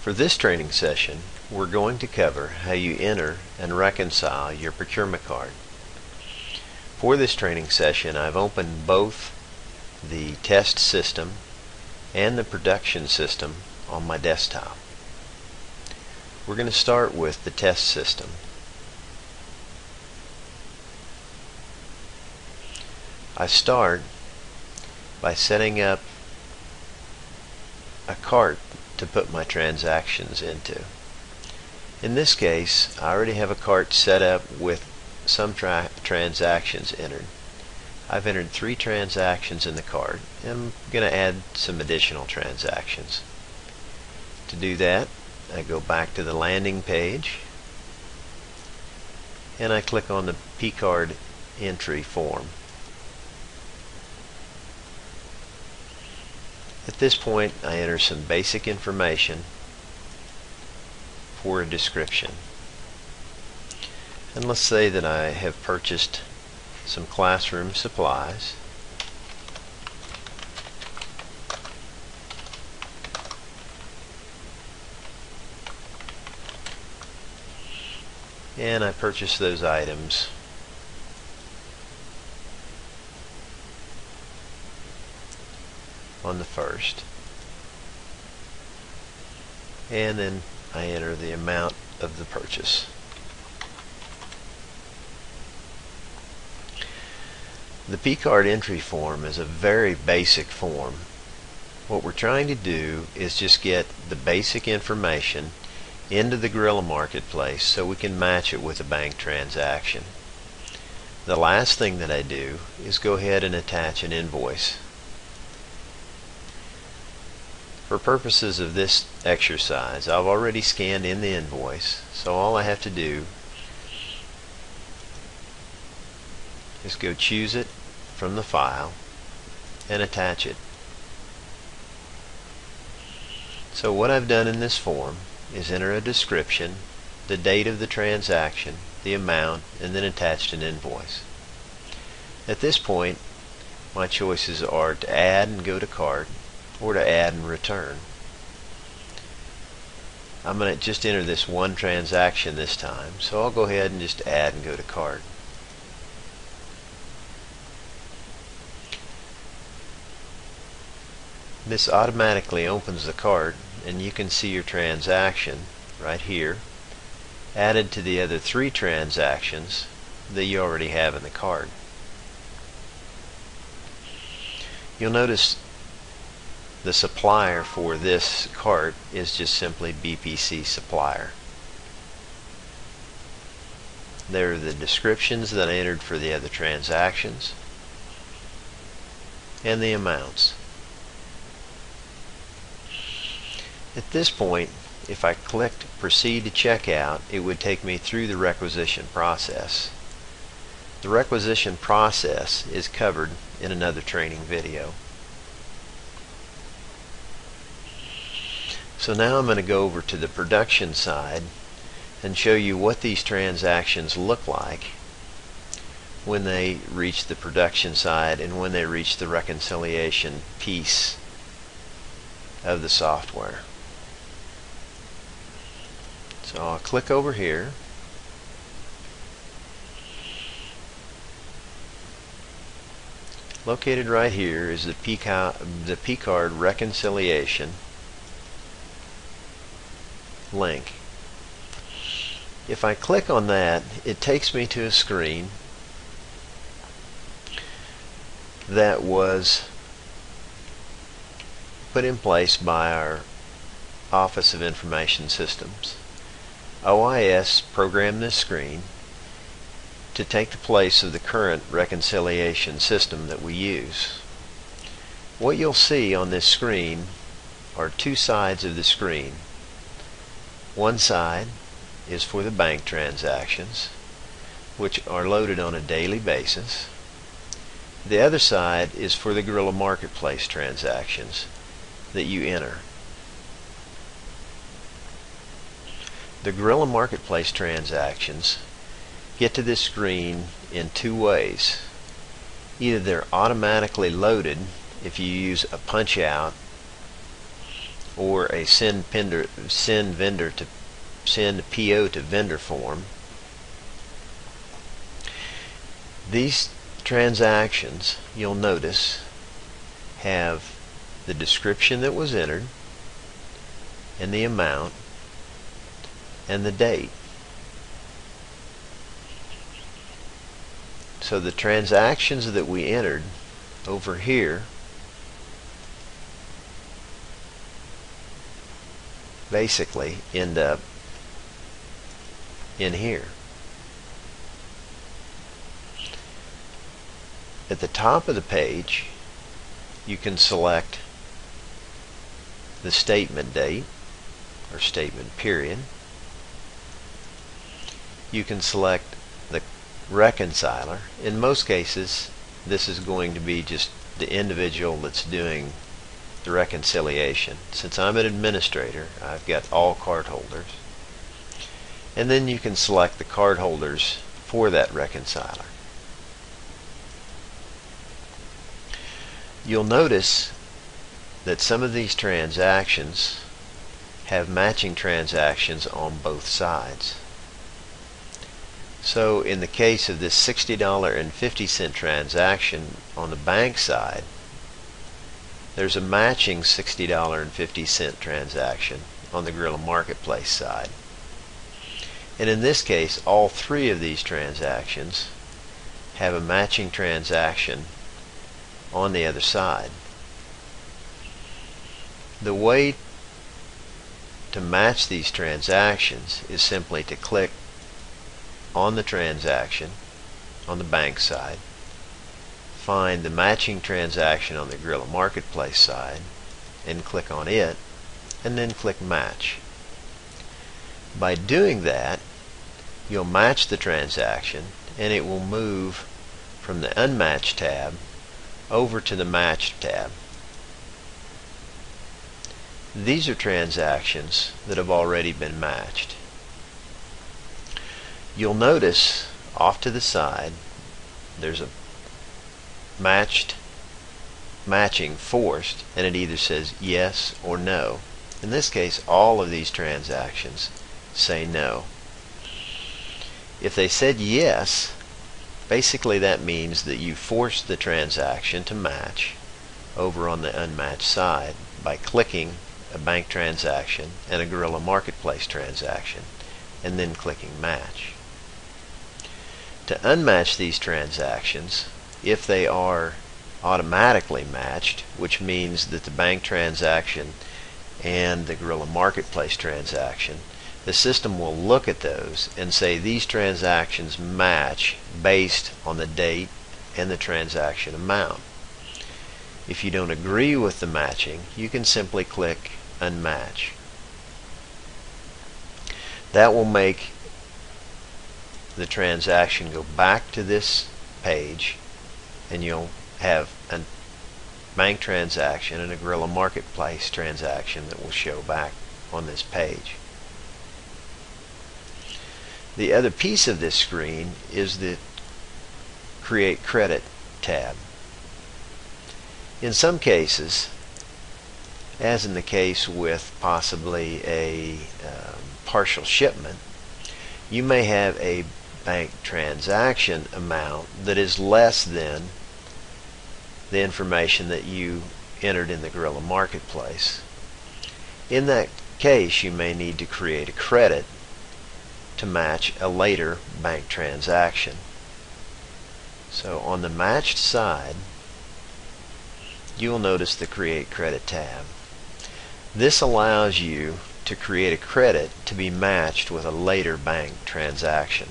For this training session, we're going to cover how you enter and reconcile your procurement card. For this training session, I've opened both the test system and the production system on my desktop. We're going to start with the test system. I start by setting up a cart to put my transactions into. In this case, I already have a cart set up with some transactions entered. I've entered 3 transactions in the cart, and I'm going to add some additional transactions. To do that, I go back to the landing page and I click on the PCard Entry form. At this point, I enter some basic information for a description. And let's say that I have purchased some classroom supplies. And I purchased those items on the 1st, and then I enter the amount of the purchase. The PCard entry form is a very basic form. What we're trying to do is just get the basic information into the Guerrilla Marketplace so we can match it with a bank transaction. The last thing that I do is go ahead and attach an invoice. For purposes of this exercise, I've already scanned in the invoice, so all I have to do is go choose it from the file and attach it. So what I've done in this form is enter a description, the date of the transaction, the amount, and then attached an invoice. At this point, my choices are to add and go to cart, or to add and return. I'm going to just enter this one transaction this time, so I'll go ahead and just add and go to cart. This automatically opens the cart, and you can see your transaction right here added to the other 3 transactions that you already have in the cart. You'll notice the supplier for this cart is just simply BPC supplier. There are the descriptions that I entered for the other transactions and the amounts. At this point, if I clicked proceed to checkout, it would take me through the requisition process. The requisition process is covered in another training video. So now I'm going to go over to the production side and show you what these transactions look like when they reach the production side and when they reach the reconciliation piece of the software. So I'll click over here. Located right here is the PCard reconciliation link. If I click on that, it takes me to a screen that was put in place by our Office of Information Systems. OIS programmed this screen to take the place of the current reconciliation system that we use. What you'll see on this screen are 2 sides of the screen. One side is for the bank transactions, which are loaded on a daily basis. The other side is for the Guerrilla Marketplace transactions that you enter. The Guerrilla Marketplace transactions get to this screen in 2 ways. Either they're automatically loaded if you use a punch out or a send PO to vendor form, these transactions, you'll notice, have the description that was entered and the amount and the date. So the transactions that we entered over here basically end up in here. At the top of the page, you can select the statement date or statement period. You can select the reconciler. In most cases, this is going to be just the individual that's doing the reconciliation. Since I'm an administrator, I've got all cardholders. And then you can select the cardholders for that reconciler. You'll notice that some of these transactions have matching transactions on both sides. So in the case of this $60.50 transaction on the bank side, there's a matching $60.50 transaction on the Guerrilla Marketplace side. And in this case, all three of these transactions have a matching transaction on the other side. The way to match these transactions is simply to click on the transaction on the bank side, find the matching transaction on the Guerrilla Marketplace side, and click on it, and then click Match. By doing that, you'll match the transaction, and it will move from the Unmatched tab over to the Matched tab. These are transactions that have already been matched. You'll notice off to the side there's a matching forced, and it either says yes or no. In this case, all of these transactions say no. If they said yes, basically that means that you forced the transaction to match over on the unmatched side by clicking a bank transaction and a Guerrilla Marketplace transaction and then clicking Match. To unmatch these transactions, if they are automatically matched, which means that the bank transaction and the Guerrilla Marketplace transaction, the system will look at those and say these transactions match based on the date and the transaction amount. If you don't agree with the matching, you can simply click Unmatch. That will make the transaction go back to this page, and you'll have a bank transaction and a Guerrilla Marketplace transaction that will show back on this page. The other piece of this screen is the Create Credit tab. In some cases, as in the case with possibly a partial shipment, you may have a bank transaction amount that is less than the information that you entered in the Guerrilla Marketplace. In that case, you may need to create a credit to match a later bank transaction. So on the matched side, you will notice the Create Credit tab. This allows you to create a credit to be matched with a later bank transaction.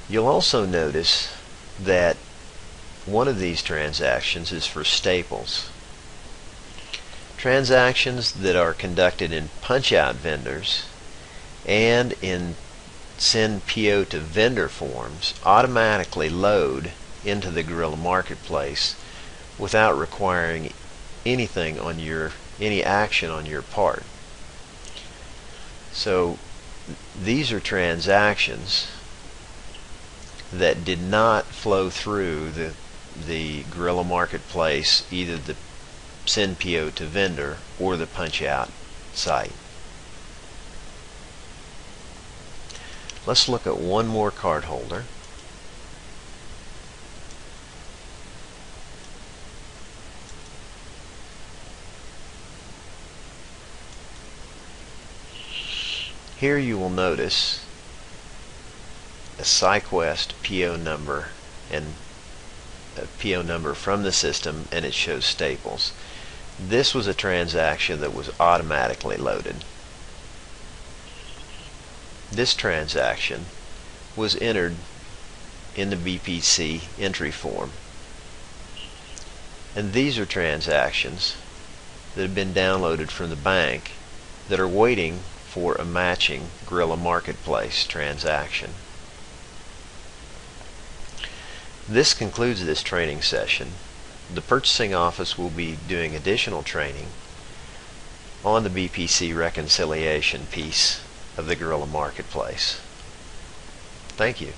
You'll also notice that one of these transactions is for staples. Transactions that are conducted in punch-out vendors and in send PO to vendor forms automatically load into the Guerrilla Marketplace without requiring anything on any action on your part. So these are transactions that did not flow through the Guerrilla Marketplace, either the send PO to vendor or the punch out site. Let's look at one more card holder. Here you will notice a SciQuest PO number and a PO number from the system, and it shows staples. This was a transaction that was automatically loaded. This transaction was entered in the BPC entry form. And these are transactions that have been downloaded from the bank that are waiting for a matching Guerrilla Marketplace transaction. This concludes this training session. The purchasing office will be doing additional training on the BPC reconciliation piece of the Guerrilla Marketplace. Thank you.